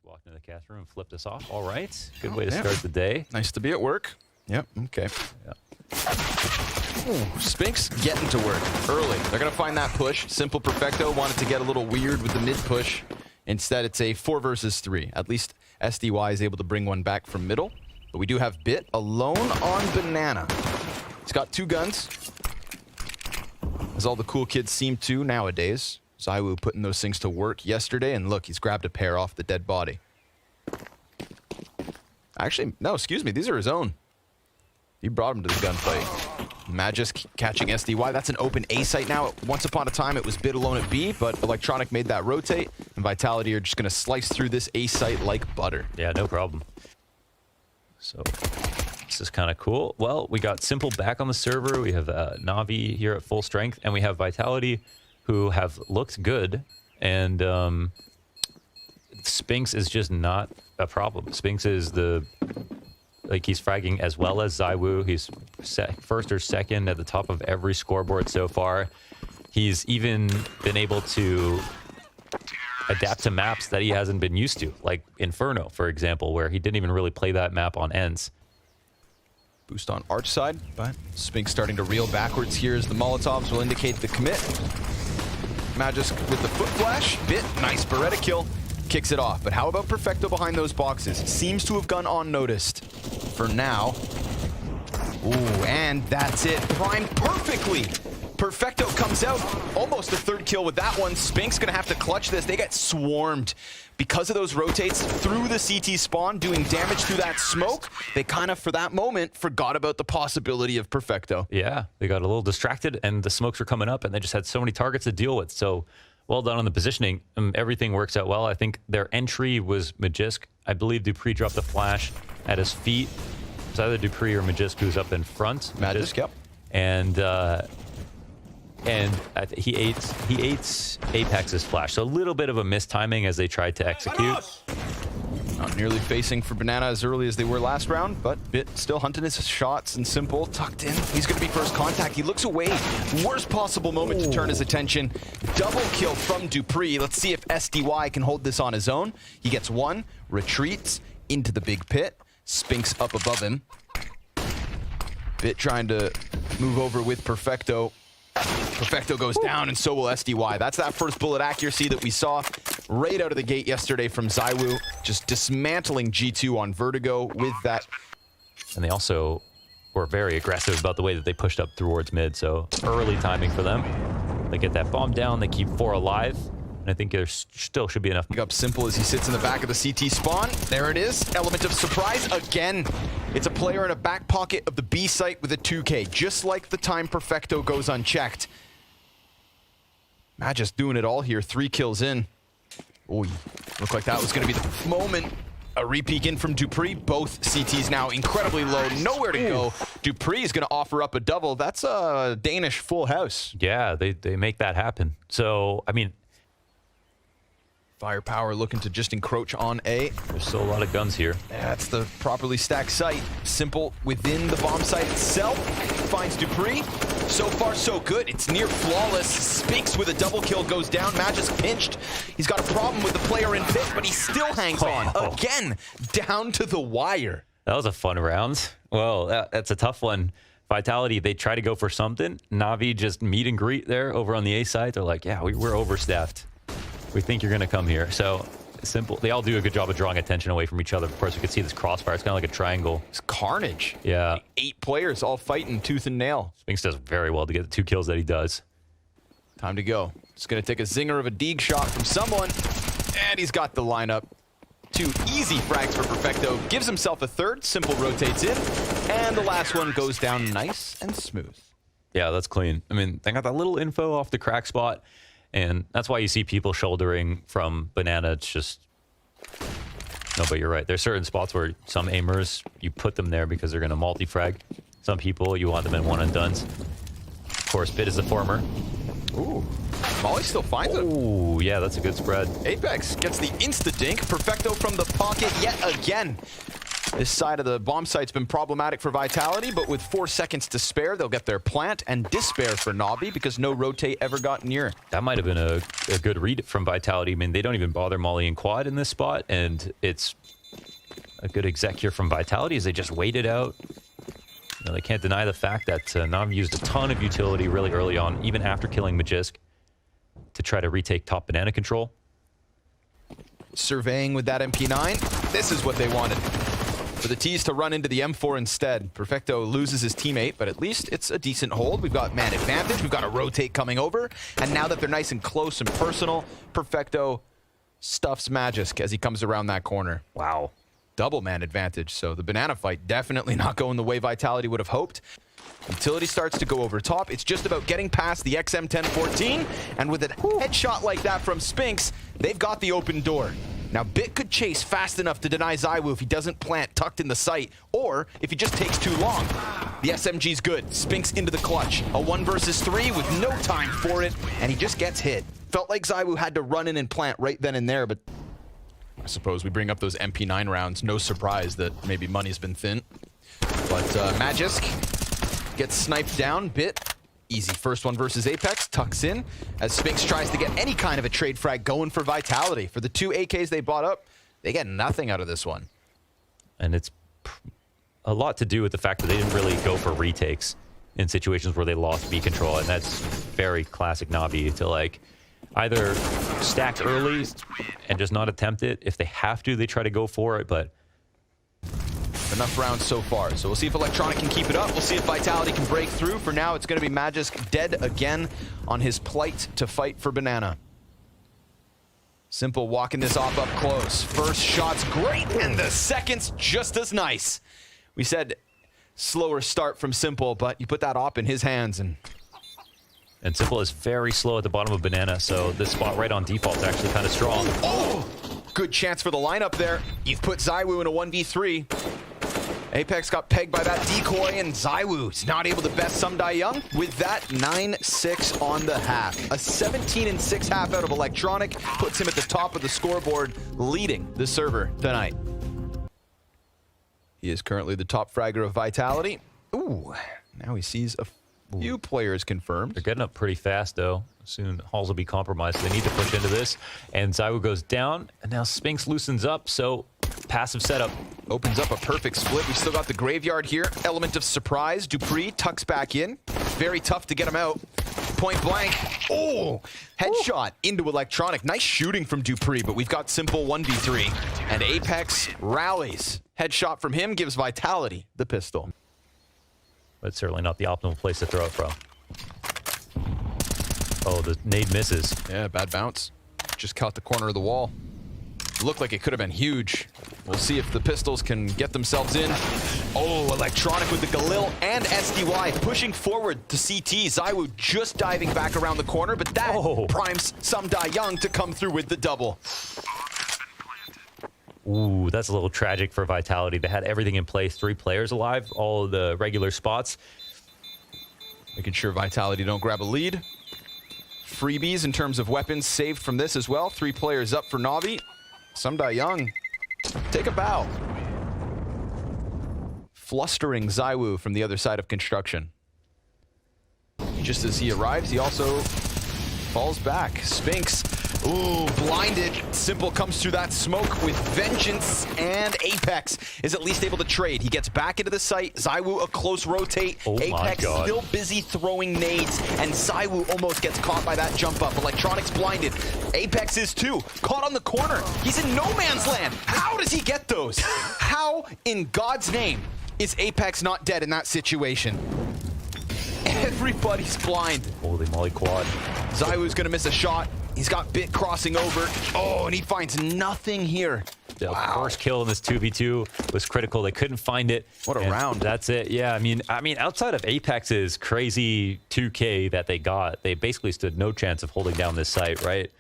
walked into the cast room and flipped us off. All right. Good way to start the day. Nice to be at work. Yep, okay. Ooh, Spinks getting to work early. They're going to find that push. Simple Perfecto wanted to get a little weird with the mid push. Instead, it's a 4 versus 3. At least SDY is able to bring one back from middle. But we do have Bit alone on Banana. He's got 2 guns, as all the cool kids seem to nowadays. Zaiwu putting those things to work yesterday, and look, he's grabbed a pair off the dead body. Actually, no, excuse me, these are his own. He brought him to the gunfight. Magis catching SDY. That's an open A site now. Once upon a time, it was Bit alone at B, but Electronic made that rotate, and Vitality are just going to slice through this A site like butter. Yeah, no problem. So this is kind of cool. Well, we got Simple back on the server. We have NaVi here at full strength, and we have Vitality, who have looked good, and Spinks is just not a problem. Spinks is he's fragging as well as Zaiwu. He's first or second at the top of every scoreboard so far. He's even been able to adapt to maps that he hasn't been used to, like Inferno, for example, where he didn't even really play that map on ends. Boost on Arch side, but Spinks starting to reel backwards here as the Molotovs will indicate the commit. Magis with the foot flash. Bit, nice Beretta kill. Kicks it off. But how about Perfecto behind those boxes? Seems to have gone unnoticed for now. Ooh, and that's it. Primed perfectly. Perfecto comes out. Almost a 3rd kill with that one. Spinks gonna have to clutch this. They get swarmed because of those rotates through the CT spawn, doing damage through that smoke. They kind of, for that moment, forgot about the possibility of Perfecto. Yeah, they got a little distracted, and the smokes were coming up, and they just had so many targets to deal with. So well done on the positioning. Everything works out well. I think their entry was Magisk. I believe Dupree dropped the flash at his feet. It's either Dupree or Magisk who's up in front. Magisk, yep. And he ate Apex's flash. So a little bit of a mistiming as they tried to execute. Not nearly facing for Banana as early as they were last round, but Bit still hunting his shots, and Simple tucked in. He's going to be first contact. He looks away. Worst possible moment to turn his attention. Double kill from Dupree. Let's see if SDY can hold this on his own. He gets 1, retreats into the big pit. Spinks up above him. Bit trying to move over with Perfecto. Perfecto goes down, and so will SDY. That's that first bullet accuracy that we saw right out of the gate yesterday from Zaiwu. Just dismantling G2 on Vertigo with that. And they also were very aggressive about the way that they pushed up towards mid, so early timing for them. They get that bomb down, they keep 4 alive, and I think there still should be enough. Up Simple as he sits in the back of the CT spawn. There it is. Element of surprise again. It's a player in a back pocket of the B site with a 2K, just like the time Perfecto goes unchecked. Magis doing it all here. 3 kills in. Ooh, looked like that was going to be the moment. A re-peek in from Dupree. Both CTs now incredibly low. Nowhere to go. Dupree is going to offer up a double. That's a Danish full house. Yeah, they make that happen. So, I mean, Firepower looking to just encroach on A. there's still a lot of guns here. That's the properly stacked site. Simple within the bomb site itself. Finds Dupree. So far, so good. It's near flawless. Spinks with a double kill goes down. Magis pinched. He's got a problem with the player in pit, but he still hangs on. Again, down to the wire. That was a fun round. Well, that's a tough one. Vitality, they try to go for something. NaVi just meet and greet there over on the A side. They're like, yeah, we're overstaffed. We think you're going to come here. So Simple. They all do a good job of drawing attention away from each other. Of course, you can see this crossfire. It's kind of like a triangle. It's carnage. Yeah. Like 8 players all fighting tooth and nail. Spinks does very well to get the 2 kills that he does. Time to go. It's going to take a zinger of a Deeg shot from someone. And he's got the lineup. 2 easy frags for Perfecto. Gives himself a 3rd. Simple rotates in. And the last one goes down nice and smooth. Yeah, that's clean. I mean, they got that little info off the crack spot. And that's why you see people shouldering from Banana. It's just... No, but you're right. There's certain spots where some aimers, you put them there because they're going to multi-frag. Some people, you want them in one-and-dones. Of course, Bit is the former. Ooh. Molly still finds it. Ooh, yeah, that's a good spread. Apex gets the insta-dink. Perfecto from the pocket yet again. This side of the bomb site's been problematic for Vitality, but with 4 seconds to spare, they'll get their plant and despair for NaVi because no rotate ever got near. That might have been a good read from Vitality. I mean, they don't even bother Molly and Quad in this spot, and it's a good exec here from Vitality as they just wait it out. You know, they can't deny the fact that NaVi used a ton of utility really early on, even after killing Magisk, to try to retake top banana control. Surveying with that MP9, this is what they wanted. For the T's to run into the M4 instead. Perfecto loses his teammate, but at least it's a decent hold. We've got man advantage, we've got a rotate coming over, and now that they're nice and close and personal, Perfecto stuffs Magisk as he comes around that corner. Wow. Double man advantage, so the banana fight definitely not going the way Vitality would have hoped. Utility starts to go over top. It's just about getting past the XM1014, and with a headshot like that from Spinks, they've got the open door. Now, Bit could chase fast enough to deny ZywOo if he doesn't plant tucked in the site, or if he just takes too long. The SMG's good. Spinks into the clutch. A 1 versus 3 with no time for it, and he just gets hit. Felt like ZywOo had to run in and plant right then and there, but I suppose we bring up those MP9 rounds. No surprise that maybe money's been thin. But Magisk gets sniped down. Bit, easy first 1 versus Apex, tucks in as Spinks tries to get any kind of a trade frag going for Vitality. For the 2 AKs they bought up, they get nothing out of this one. And it's a lot to do with the fact that they didn't really go for retakes in situations where they lost B control, and that's very classic NaVi to like either stack early and just not attempt it. If they have to, they try to go for it, but enough rounds so far. So we'll see if Electronic can keep it up. We'll see if Vitality can break through. For now, it's going to be Magisk dead again on his plight to fight for Banana. Simple walking this off up close. First shot's great, and the second's just as nice. We said slower start from Simple, but you put that op in his hands, and Simple is very slow at the bottom of Banana, so this spot right on default is actually kind of strong. Oh! Good chance for the lineup there. You've put ZywOo in a 1v3. Apex got pegged by that decoy, and ZywOo's not able to best Sumdai Young with that 9-6 on the half. A 17-6 half out of Electronic puts him at the top of the scoreboard, leading the server tonight. He is currently the top fragger of Vitality. Ooh, now he sees a few players confirmed. They're getting up pretty fast, though. Soon, Halls will be compromised. So they need to push into this. And ZywOo goes down, and now Spinks loosens up, so passive setup. Opens up a perfect split. We still got the graveyard here. Element of surprise. Dupree tucks back in. Very tough to get him out. Point blank. Oh! Headshot into Electronic. Nice shooting from Dupree, but we've got Simple 1v3. And Apex rallies. Headshot from him gives Vitality the pistol. But certainly not the optimal place to throw it from. Oh, the nade misses. Yeah, bad bounce. Just caught the corner of the wall. Looked like it could have been huge. We'll see if the pistols can get themselves in. Oh, Electronic with the Galil and SDY pushing forward to CT. ZywOo just diving back around the corner, but that primes Sumdai Young to come through with the double. Ooh, that's a little tragic for Vitality. They had everything in place. 3 players alive, all of the regular spots. Making sure Vitality don't grab a lead. Freebies in terms of weapons saved from this as well. 3 players up for NaVi. Sumdai Young, take a bow. Flustering ZywOo from the other side of construction. Just as he arrives, he also falls back. Spinks, ooh, blinded. Simple comes through that smoke with vengeance, and Apex is at least able to trade. He gets back into the site. ZywOo a close rotate. Oh Apex still busy throwing nades, and ZywOo almost gets caught by that jump up. Electronic's blinded. Apex is too. Caught on the corner. He's in no man's land. How does he get those? How in God's name is Apex not dead in that situation? Everybody's blind. Holy moly, quad. ZywOo's gonna miss a shot. He's got Bit crossing over. Oh, and he finds nothing here. The first kill in this 2v2 was critical. They couldn't find it. What a round. That's it. Yeah, I mean, outside of Apex's crazy 2K that they got, they basically stood no chance of holding down this site, right?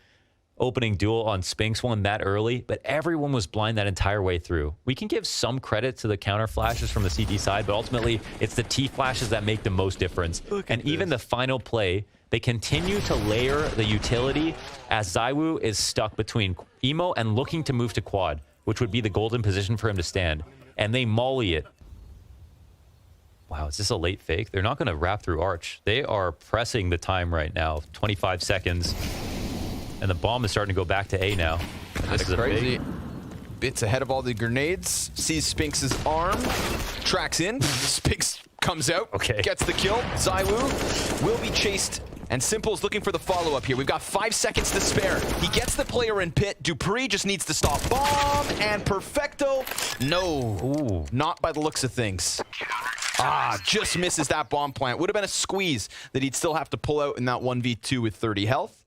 Opening duel on Spinks won that early, but everyone was blind that entire way through. We can give some credit to the counter flashes from the CT side, but ultimately it's the T flashes that make the most difference. And even the final play, they continue to layer the utility as ZywOo is stuck between Emo and looking to move to quad, which would be the golden position for him to stand. and they molly it. Wow, is this a late fake? They're not going to wrap through Arch. They are pressing the time right now, 25 seconds. And the bomb is starting to go back to A now. This is crazy. Bits ahead of all the grenades, sees Spinks' arm, tracks in, Spinks comes out, gets the kill. ZywOo will be chased, and Simple's looking for the follow-up here. We've got 5 seconds to spare. He gets the player in pit. Dupree just needs to stop bomb, and Perfecto, no. Ooh. Not by the looks of things. Just misses that bomb plant. Would have been a squeeze that he'd still have to pull out in that 1v2 with 30 health.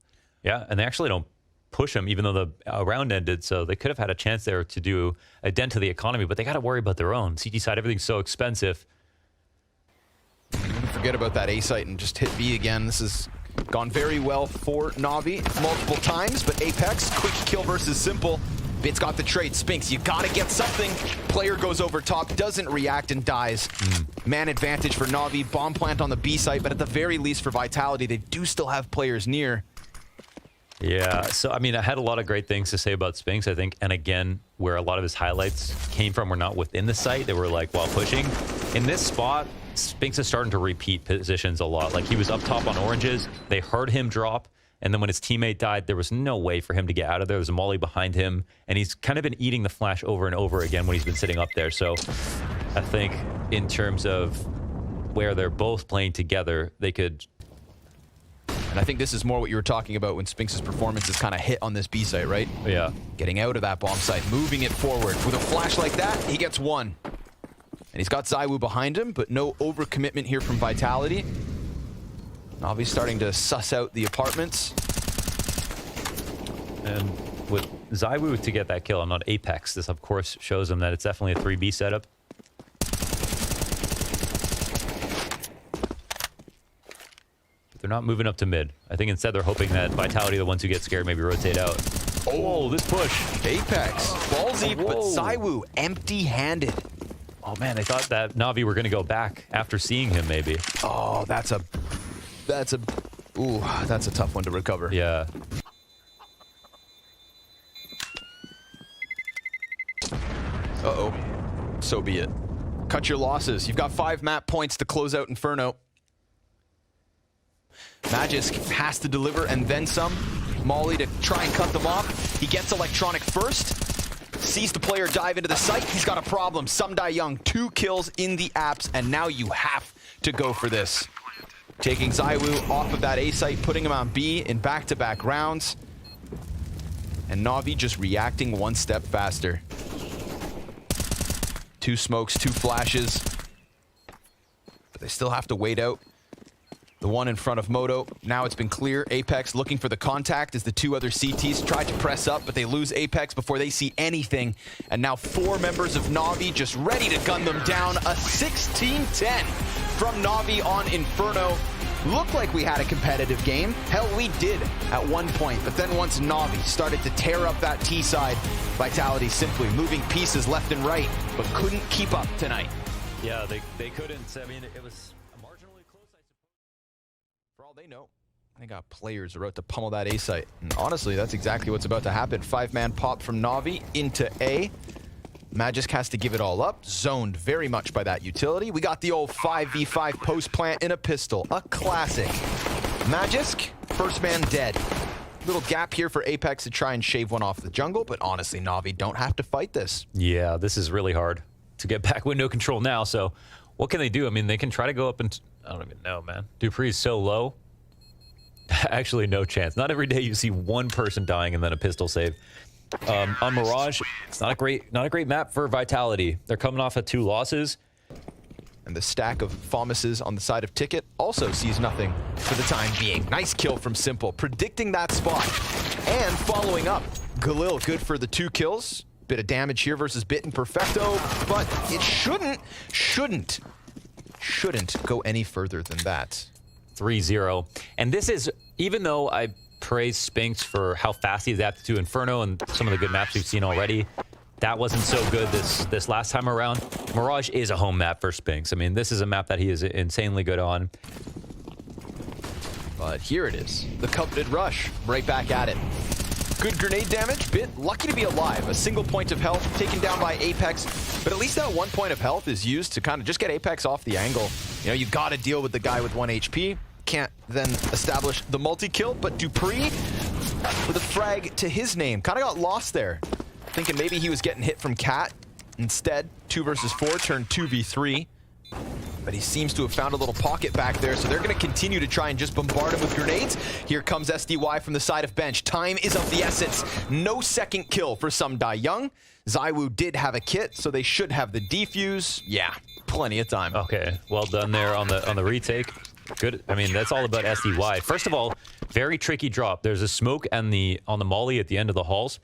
Yeah, and they actually don't push him, even though the round ended, so they could have had a chance there to do a dent to the economy, but they got to worry about their own. CT side, everything's so expensive. Forget about that A site and just hit B again. This has gone very well for Navi multiple times, but Apex, quick kill versus Simple. Bit's got the trade. Spinks, you gotta get something. Player goes over top, doesn't react, and dies. Man advantage for Navi. Bomb plant on the B site, but at the very least for Vitality, they do still have players near. Yeah, so I mean, I had a lot of great things to say about Spinks, I think, and again, where a lot of his highlights came from were not within the site, they were like while pushing. In this spot, Spinks is starting to repeat positions a lot. Like he was up top on oranges, they heard him drop, and then when his teammate died, there was no way for him to get out of there. There was a molly behind him, and he's kind of been eating the flash over and over again when he's been sitting up there. So I think in terms of where they're both playing together, they could... And I think this is more what you were talking about when Spinks' performance is kind of hit on this B site, right? Yeah. Getting out of that bomb site, moving it forward. With a flash like that, he gets one. And he's got ZywOo behind him, but no overcommitment here from Vitality. Navi's starting to suss out the apartments. And with ZywOo to get that kill, I'm not Apex. This, of course, shows him that it's definitely a 3B setup. They're not moving up to mid. I think instead they're hoping that Vitality, the ones who get scared, maybe rotate out. Oh, this push. Apex. Ballsy, but ZywOo empty-handed. Oh, man, they thought that NaVi were going to go back after seeing him, maybe. Oh, that's a tough one to recover. Yeah. Uh-oh. So be it. Cut your losses. You've got 5 map points to close out Inferno. Magisk has to deliver and then some. Molly to try and cut them off. He gets Electronic first. Sees the player dive into the site. He's got a problem. Some die young. 2 kills in the apps, and now you have to go for this. Taking ZywOo off of that A site, putting him on B in back-to-back rounds. And Navi just reacting one step faster. 2 smokes, 2 flashes. But they still have to wait out. The one in front of Moto. Now it's been clear. Apex looking for the contact as the 2 other CTs tried to press up, but they lose Apex before they see anything. And now 4 members of Navi just ready to gun them down. A 16-10 from Navi on Inferno. Looked like we had a competitive game. Hell, we did at one point. But then once Navi started to tear up that T side, Vitality simply moving pieces left and right, but couldn't keep up tonight. Yeah, they couldn't. I mean, it was marginally close, I suppose. For all they know, they got players about to pummel that A site. And honestly, that's exactly what's about to happen. 5-man pop from Navi into A. Magisk has to give it all up, zoned very much by that utility. We got the old 5v5 post plant in a pistol, a classic. Magisk, first man dead. Little gap here for Apex to try and shave one off the jungle, but honestly, Navi don't have to fight this. Yeah, this is really hard to get back window control now, so what can they do? I mean, they can try to go up and... I don't even know, man. Dupree's so low. Actually, no chance. Not every day you see one person dying and then a pistol save. On Mirage, it's not a great map for Vitality. They're coming off of 2 losses. And the stack of FAMASes on the side of Ticket also sees nothing for the time being. Nice kill from Simple, predicting that spot. And following up, Galil good for the 2 kills. Bit of damage here versus Bit and Perfecto, but it shouldn't go any further than that. 3-0. And this is, even though I praise Spinks for how fast he adapted to Inferno and some of the good maps we've seen already, that wasn't so good this last time around. Mirage is a home map for Spinks. I mean, this is a map that he is insanely good on. But here it is, the coveted rush, right back at it. good grenade damage. Bit lucky to be alive. A single point of health taken down by Apex, but at least that 1 point of health is used to kind of just get Apex off the angle. You know, you got to deal with the guy with 1 HP. Can't then establish the multi-kill, but Dupree with a frag to his name. Kind of got lost there. Thinking maybe he was getting hit from Cat. Instead, 2 versus 4 turned 2v3. But he seems to have found a little pocket back there, so they're going to continue to try and just bombard him with grenades. Here comes SDY from the side of bench. Time is of the essence. No second kill for Sumdai Young. ZywOo did have a kit, so they should have the defuse. Yeah, plenty of time. Okay, well done there on the retake. Good. I mean, that's all about SDY. First of all, very tricky drop. There's a smoke on the molly at the end of the halls.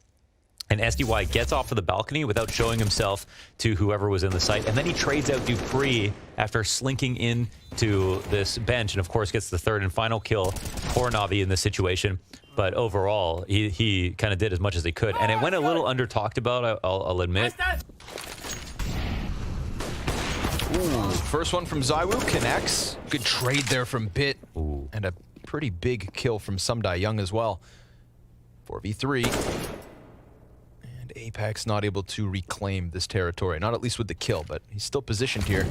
And SDY gets off of the balcony without showing himself to whoever was in the site. And then he trades out Dupree after slinking into this bench. And of course gets the third and final kill for NaVi in this situation. But overall, he kind of did as much as he could. And it went a little under talked about, I'll admit. Ooh, first one from ZywOo connects. Good trade there from Bit. Ooh. And a pretty big kill from Sumdai Young as well. 4v3. Apex not able to reclaim this territory. Not at least with the kill, but he's still positioned here.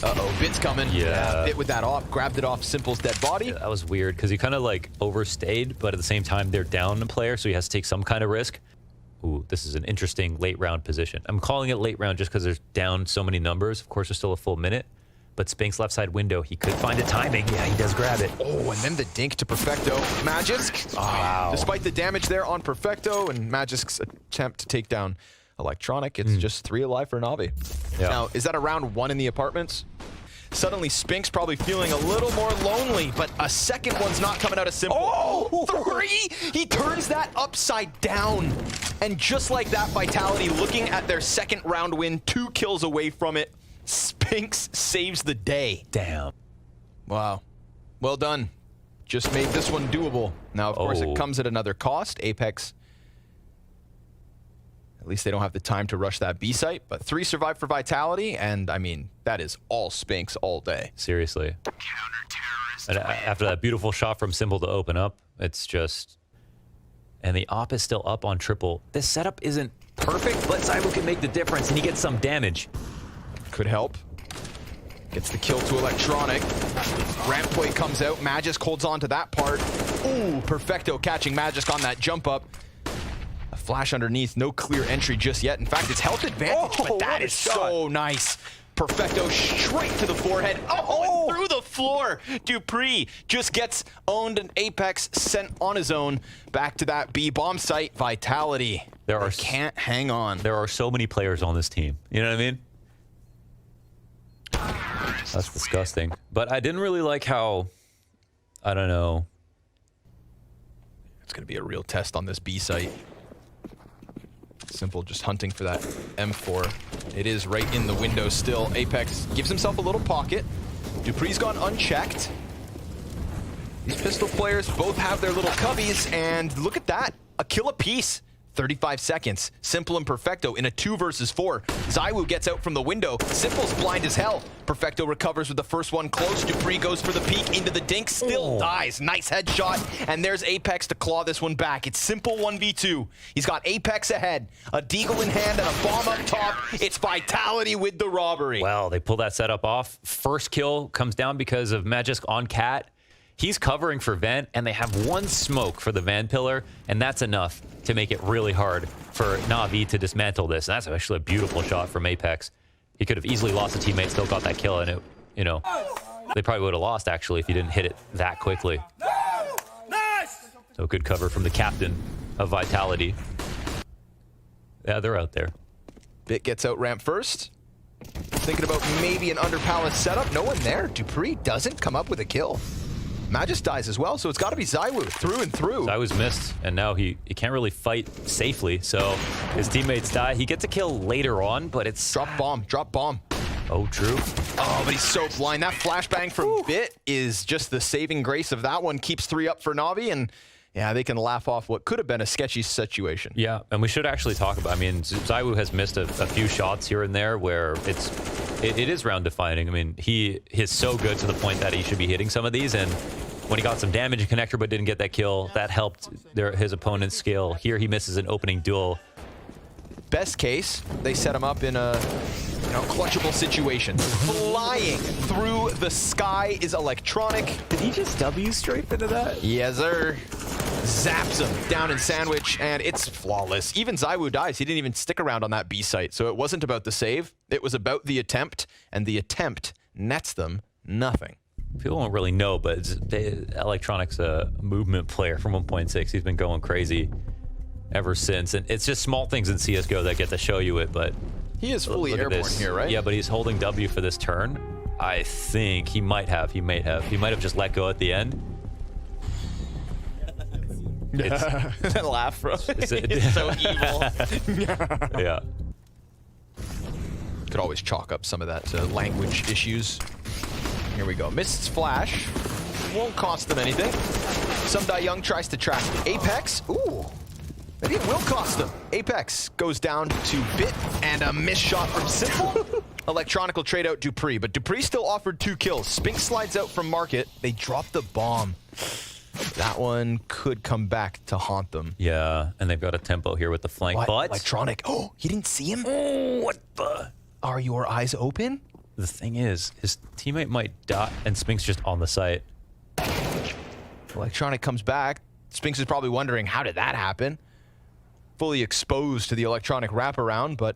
Uh-oh, Bit's coming. Yeah. Bit with that off, grabbed it off Simple's dead body. Yeah, that was weird, because he kind of like overstayed, but at the same time, they're down a player, so he has to take some kind of risk. Ooh, this is an interesting late round position. I'm calling it late round just because there's down so many numbers. Of course, there's still a full minute. But Spink's left side window, he could find a timing. Yeah, he does grab it. Oh, and then the dink to Perfecto. Magisk. Wow. Despite the damage there on Perfecto and Magisk's attempt to take down Electronic, it's just 3 alive for NaVi. Yeah. Now, is that a round 1 in the apartments? Suddenly, Spink's probably feeling a little more lonely, but a second one's not coming out of Simple. Oh, 3! He turns that upside down. And just like that, Vitality looking at their second round win, 2 kills away from it. Spinks saves the day. Damn. Wow. Well done. Just made this one doable. Now, of course, it comes at another cost. Apex, at least they don't have the time to rush that B site, but 3 survive for Vitality, and I mean, that is all Spinks all day. Seriously. And after that beautiful shot from Simple to open up, it's just... And the op is still up on triple. This setup isn't perfect, but ZywOo can make the difference, and he gets some damage. Could help. Gets the kill to Electronic. Ramp play comes out. Magisk holds on to that part. Ooh, Perfecto catching Magisk on that jump up. A flash underneath. No clear entry just yet. In fact, it's health advantage, but that is so nice. Perfecto straight to the forehead. Oh, and through the floor. Dupree just gets owned, and Apex sent on his own back to that B bomb site. Vitality. They can't hang on. There are so many players on this team. You know what I mean? That's disgusting. But I didn't really like how, I don't know. It's going to be a real test on this B site. Simple just hunting for that M4. It is right in the window still. Apex gives himself a little pocket. Dupree's gone unchecked. These pistol players both have their little cubbies, and look at that. A kill apiece. 35 seconds. Simple and Perfecto in a 2 versus 4. ZywOo gets out from the window. Simple's blind as hell. Perfecto recovers with the first one close. Dupree goes for the peek into the dink. Still dies. Nice headshot. And there's Apex to claw this one back. It's Simple 1v2. He's got Apex ahead. A deagle in hand and a bomb up top. It's Vitality with the robbery. Well, they pull that setup off. First kill comes down because of Magisk on Cat. He's covering for Vent, and they have 1 smoke for the Van Pillar, and that's enough to make it really hard for NaVi to dismantle this. And that's actually a beautiful shot from Apex. He could have easily lost a teammate, still got that kill, and it, you know, they probably would have lost, actually, if he didn't hit it that quickly. So good cover from the captain of Vitality. Yeah, they're out there. Bit gets out ramp first. Thinking about maybe an under palace setup. No one there. Dupree doesn't come up with a kill. Magisk dies as well, so it's got to be ZywOo through and through. ZywOo's missed, and now he can't really fight safely, so his teammates die. He gets a kill later on, but it's... Drop bomb, drop bomb. Oh, true. Oh, but he's so blind. That flashbang from Bit is just the saving grace of that one. Keeps 3 up for NaVi, and yeah, they can laugh off what could have been a sketchy situation. Yeah, and we should actually talk about, I mean, ZywOo has missed a few shots here and there where it is round defining. I mean, he is so good to the point that he should be hitting some of these, and when he got some damage in connector but didn't get that kill. That helped his opponent's skill. Here he misses an opening duel. Best case, they set him up in a clutchable situation. Flying through the sky is Electronic. Did he just W strafe into that? Yes, sir. Zaps him down in sandwich, and it's flawless. Even ZywOo dies. He didn't even stick around on that B site, so it wasn't about the save. It was about the attempt, and the attempt nets them nothing. People don't really know, but Electronic's a movement player from 1.6. He's been going crazy ever since, and it's just small things in CSGO that get to show you it, but he is fully airborne here, right? Yeah, but he's holding W for this turn. I think he might have. He might have just let go at the end. That laugh, bro. It's so evil. Yeah. Could always chalk up some of that language issues. Here we go. Mist's flash. Won't cost them anything. Some Young tries to track the Apex. Ooh. Maybe it will cost them. Apex goes down to Bit and a missed shot from Simple. Electronic will trade out Dupree, but Dupree still offered 2 kills. Spink slides out from Market. They drop the bomb. That one could come back to haunt them. Yeah, and they've got a tempo here with the flank. What? But Electronic. Oh, he didn't see him? Oh, what the? Are your eyes open? The thing is, his teammate might die, and Spink's just on the site. Electronic comes back. Spinks is probably wondering, how did that happen? Fully exposed to the Electronic wraparound, but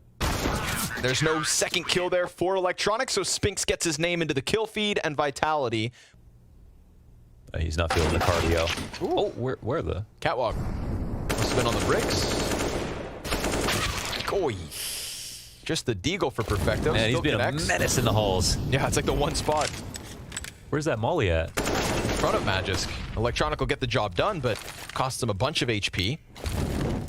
there's no second kill there for Electronic, so Spinks gets his name into the kill feed, and Vitality. He's not feeling the cardio. Ooh. Oh, where the? Catwalk. Must have been on the bricks. Oy. Just the deagle for Perfecto. Man, he's been a menace in the halls. Yeah, it's like the one spot. Where's that molly at? In front of Magisk. Electronic will get the job done, but costs him a bunch of HP.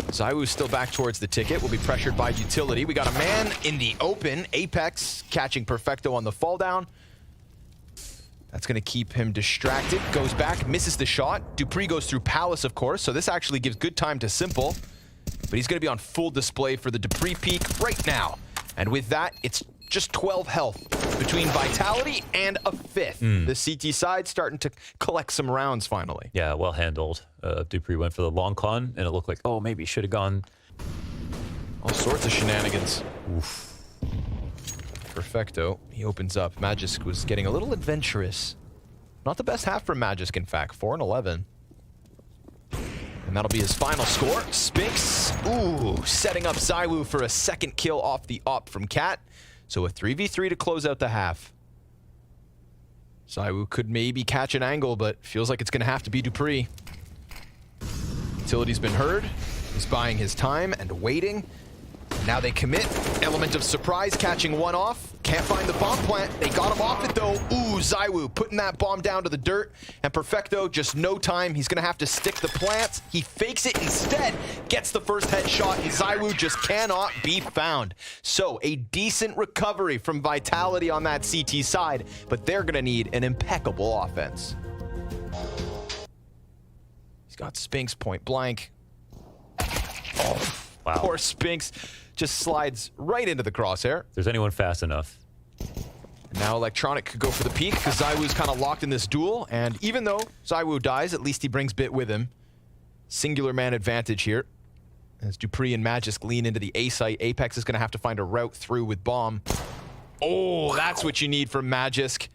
ZywOo's still back towards the ticket. Will be pressured by Utility. We got a man in the open. Apex catching Perfecto on the fall down. That's going to keep him distracted. Goes back, misses the shot. Dupree goes through Palace, of course, so this actually gives good time to Simple. But he's going to be on full display for the Dupree peak right now. And with that, it's just 12 health between Vitality and a 5th. The CT side starting to collect some rounds finally. Yeah, well handled. Dupree went for the long con, and it looked like, oh, maybe he should have gone. All sorts of shenanigans. Oof. Perfecto. He opens up. Magisk was getting a little adventurous. Not the best half from Magisk, in fact. 4 and 11. And that'll be his final score. Spinks, ooh, setting up ZywOo for a second kill off the op from Cat. So a 3v3 to close out the half. ZywOo could maybe catch an angle, but feels like it's going to have to be Dupree. Utility's been heard. He's buying his time and waiting. Now they commit. Element of surprise, catching one off. Can't find the bomb plant. They got him off it, though. Ooh, ZywOo putting that bomb down to the dirt. And Perfecto, just no time. He's going to have to stick the plants. He fakes it instead. Gets the first headshot, and ZywOo just cannot be found. So, a decent recovery from Vitality on that CT side, but they're going to need an impeccable offense. He's got Spinks point blank. Oh, wow. Poor Spinks. Just slides right into the crosshair. If there's anyone fast enough. And now Electronic could go for the peak because ZywOo's kind of locked in this duel. And even though ZywOo dies, at least he brings Bit with him. Singular man advantage here. As Dupree and Magisk lean into the A site, Apex is going to have to find a route through with bomb. Oh, that's what you need from Magisk.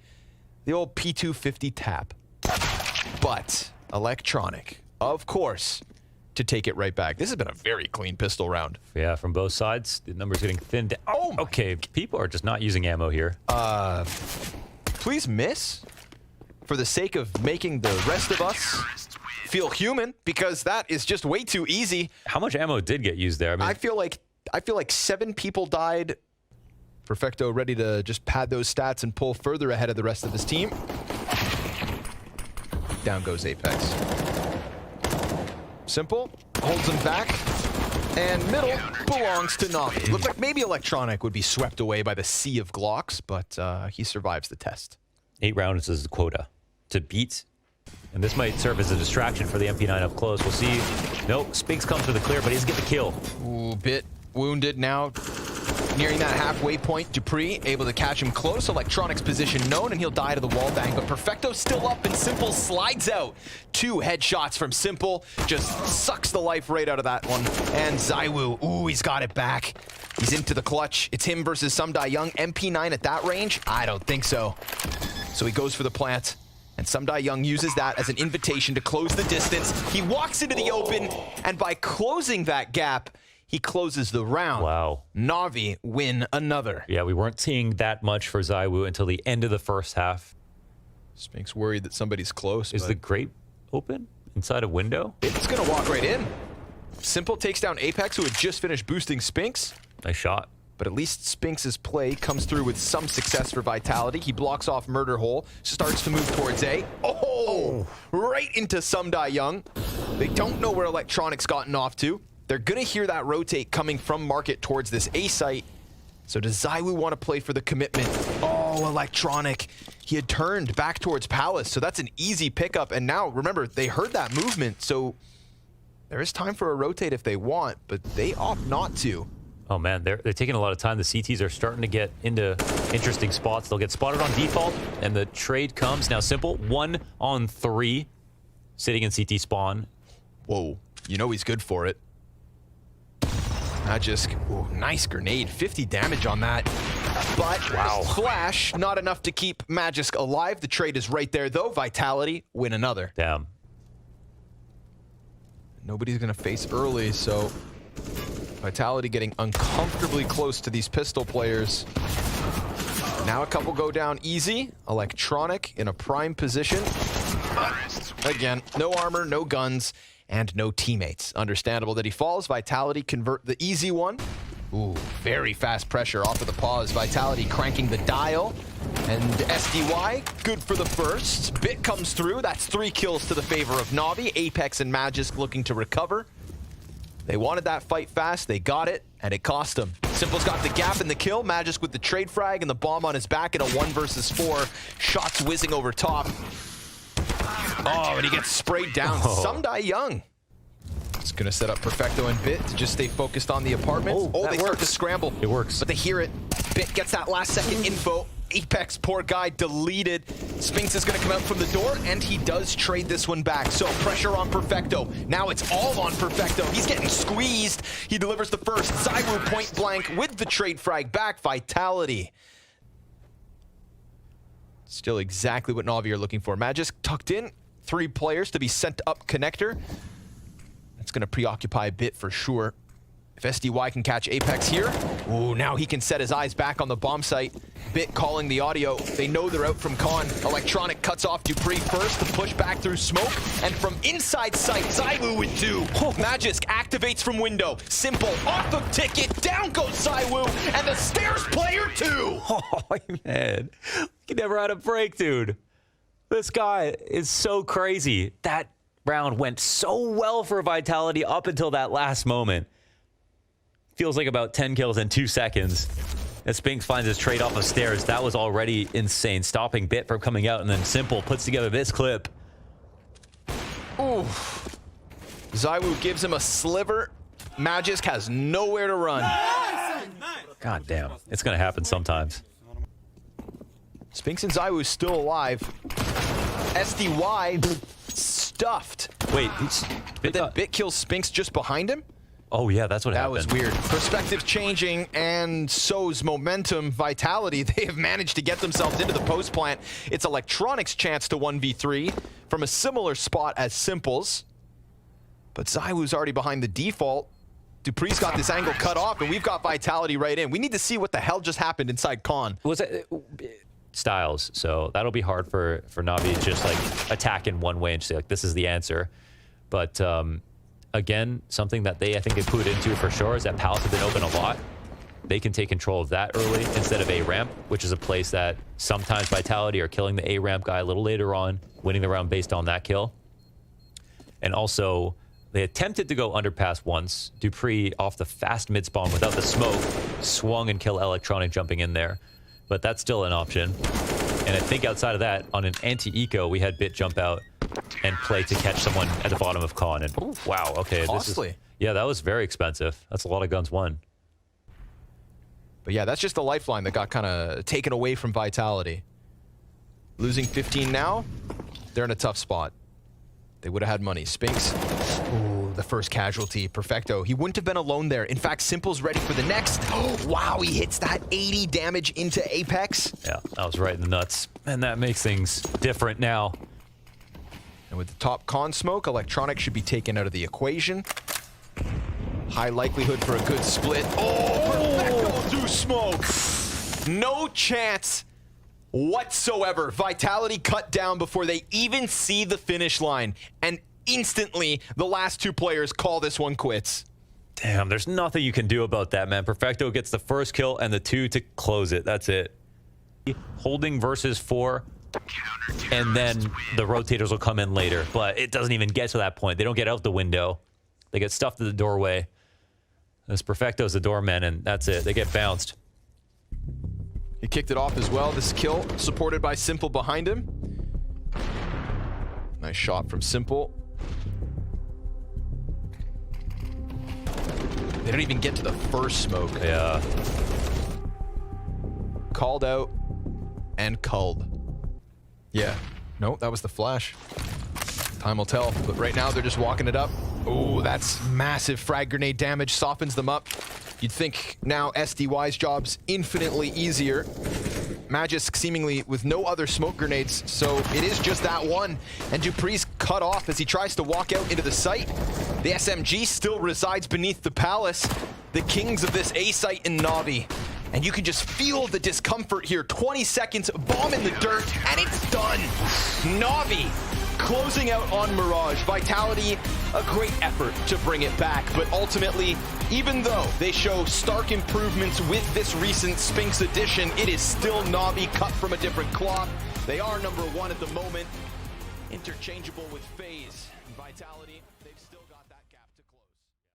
The old P250 tap. But Electronic, of course, to take it right back. This has been a very clean pistol round. Yeah, from both sides. The numbers getting thinned down. Oh, okay. People are just not using ammo here. Please miss for the sake of making the rest of us feel human, because that is just way too easy. How much ammo did get used there? I mean, I feel like 7 people died. Perfecto ready to just pad those stats and pull further ahead of the rest of his team. Down goes Apex. Simple holds him back, and middle belongs to NaVi. Looks like maybe Electronic would be swept away by the sea of Glocks, but he survives the test. 8 rounds is the quota to beat, and this might serve as a distraction for the MP9 up close. We'll see. Nope, Spinks comes for the clear, but he doesn't get the kill. Ooh, Bit wounded now. Nearing that halfway point, Dupree able to catch him close. Electronics position known, and he'll die to the wall bang. But Perfecto still up, and Simple slides out. 2 headshots from Simple. Just sucks the life right out of that one. And ZywOo, ooh, he's got it back. He's into the clutch. It's him versus Sumdai Young. MP9 at that range? I don't think so. So he goes for the plant. And Sumdai Young uses that as an invitation to close the distance. He walks into the open, and by closing that gap, he closes the round. Wow. NaVi win another. Yeah, we weren't seeing that much for ZywOo until the end of the first half. Spinks worried that somebody's close. Is the grate open inside a window? It's gonna walk right in. Simple takes down Apex, who had just finished boosting Spinks. Nice shot. But at least Spinks' play comes through with some success for Vitality. He blocks off Murder Hole, starts to move towards A. Oh! Right into Sumdai Young. They don't know where Electronics gotten off to. They're gonna hear that rotate coming from Market towards this A site. So does ZywOo want to play for the commitment? Oh, Electronic. He had turned back towards Palace, so that's an easy pickup. And now, remember, they heard that movement, so there is time for a rotate if they want, but they opt not to. Oh man, they're taking a lot of time. The CTs are starting to get into interesting spots. They'll get spotted on default, and the trade comes. Now Simple, 1 on 3, sitting in CT spawn. Whoa, you know he's good for it. Magisk, ooh, nice grenade, 50 damage on that. But wow, flash, not enough to keep Magisk alive. The trade is right there though. Vitality win another. Damn. Nobody's gonna face early, so Vitality getting uncomfortably close to these pistol players. Now a couple go down easy. Electronic in a prime position. But again, no armor, no guns, and no teammates. Understandable that he falls. Vitality convert the easy one. Ooh, very fast pressure off of the pause. Vitality cranking the dial. And SDY, good for the first. Bit comes through. That's 3 kills to the favor of NaVi. Apex and Magisk looking to recover. They wanted that fight fast. They got it, and it cost them. Simple's got the gap in the kill. Magisk with the trade frag and the bomb on his back in a 1 versus 4. Shots whizzing over top. Oh, and he gets sprayed down. Sumdai Young. It's going to set up Perfecto and Bit to just stay focused on the apartment. Oh, they start to scramble. It works. But they hear it. Bit gets that last second info. Apex, poor guy, deleted. Spinks is going to come out from the door, and he does trade this one back. So pressure on Perfecto. Now it's all on Perfecto. He's getting squeezed. He delivers the first. ZywOo point blank with the trade frag back. Vitality. Still exactly what NaVi are looking for. Magisk tucked in. 3 players to be sent up connector. That's going to preoccupy a Bit for sure. If SDY can catch Apex here, ooh, now he can set his eyes back on the bomb site. Bit calling the audio. They know they're out from Con. Electronic cuts off Dupree first to push back through smoke. And from inside sight, ZywOo with 2. Magisk activates from window. Simple off of ticket. Down goes ZywOo. And the stairs player 2. Oh, man. He never had a break, dude. This guy is so crazy. That round went so well for Vitality up until that last moment. Feels like about 10 kills in 2 seconds. As Spinks finds his trade off of stairs, that was already insane. Stopping Bit from coming out, and then Simple puts together this clip. Ooh. ZywOo gives him a sliver. Magisk has nowhere to run. God damn. It's going to happen sometimes. Spinks and ZywOo still alive. SDY stuffed. Wait, but then Bit kills Spinks just behind him? Oh, yeah, that's what that happened. That was weird. Perspective changing, and so's momentum. Vitality, they have managed to get themselves into the post plant. It's Electronics' chance to 1v3 from a similar spot as Simple's. But ZywOo's already behind the default. Dupree's got this angle cut off, and we've got Vitality right in. We need to see what the hell just happened inside Con. Was it Styles? So that'll be hard for NaVi to just like attack in one way and say like this is the answer. But again, something that I think they put into for sure is that Palace have been open a lot. They can take control of that early instead of A ramp, which is a place that sometimes Vitality are killing the A ramp guy a little later on, winning the round based on that kill. And also, they attempted to go underpass once. Dupree off the fast mid spawn without the smoke, swung and killed Electronic jumping in there. But that's still an option. And I think outside of that, on an anti-eco, we had Bit jump out and play to catch someone at the bottom of Con. And ooh, wow, okay. Costly. Yeah, that was very expensive. That's a lot of guns won. But yeah, that's just the lifeline that got kind of taken away from Vitality. Losing 15 now, they're in a tough spot. They would have had money. Spinks, ooh, the first casualty. Perfecto. He wouldn't have been alone there. In fact, Simple's ready for the next. Oh, wow, he hits that 80 damage into Apex. Yeah, that was right in the nuts. And that makes things different now. And with the top con smoke, Electronic should be taken out of the equation. High likelihood for a good split. Oh, Perfecto through smoke. No chance whatsoever. Vitality cut down before they even see the finish line. And instantly, the last two players call this one quits. Damn, there's nothing you can do about that, man. Perfecto gets the first kill and the 2 to close it. That's it. Holding versus 4. And then the rotators will come in later. But it doesn't even get to that point. They don't get out the window. They get stuffed to the doorway. This Perfecto's the doorman, and that's it. They get bounced. He kicked it off as well. This kill supported by Simple behind him. Nice shot from Simple. They don't even get to the first smoke. Yeah. Called out and culled. Yeah. No, that was the flash. Time will tell. But right now, they're just walking it up. Oh, that's massive frag grenade damage. Softens them up. You'd think now SDY's job's infinitely easier. Magisk seemingly with no other smoke grenades, so it is just that one. And Dupree's cut off as he tries to walk out into the site. The SMG still resides beneath the palace. The kings of this A site in NaVi. And you can just feel the discomfort here. 20 seconds, bomb in the dirt, and it's done. NaVi closing out on Mirage. Vitality, a great effort to bring it back, but ultimately, even though they show stark improvements with this recent Spinks edition, it is still NaVi cut from a different cloth. They are #1 at the moment, interchangeable with FaZe. Vitality.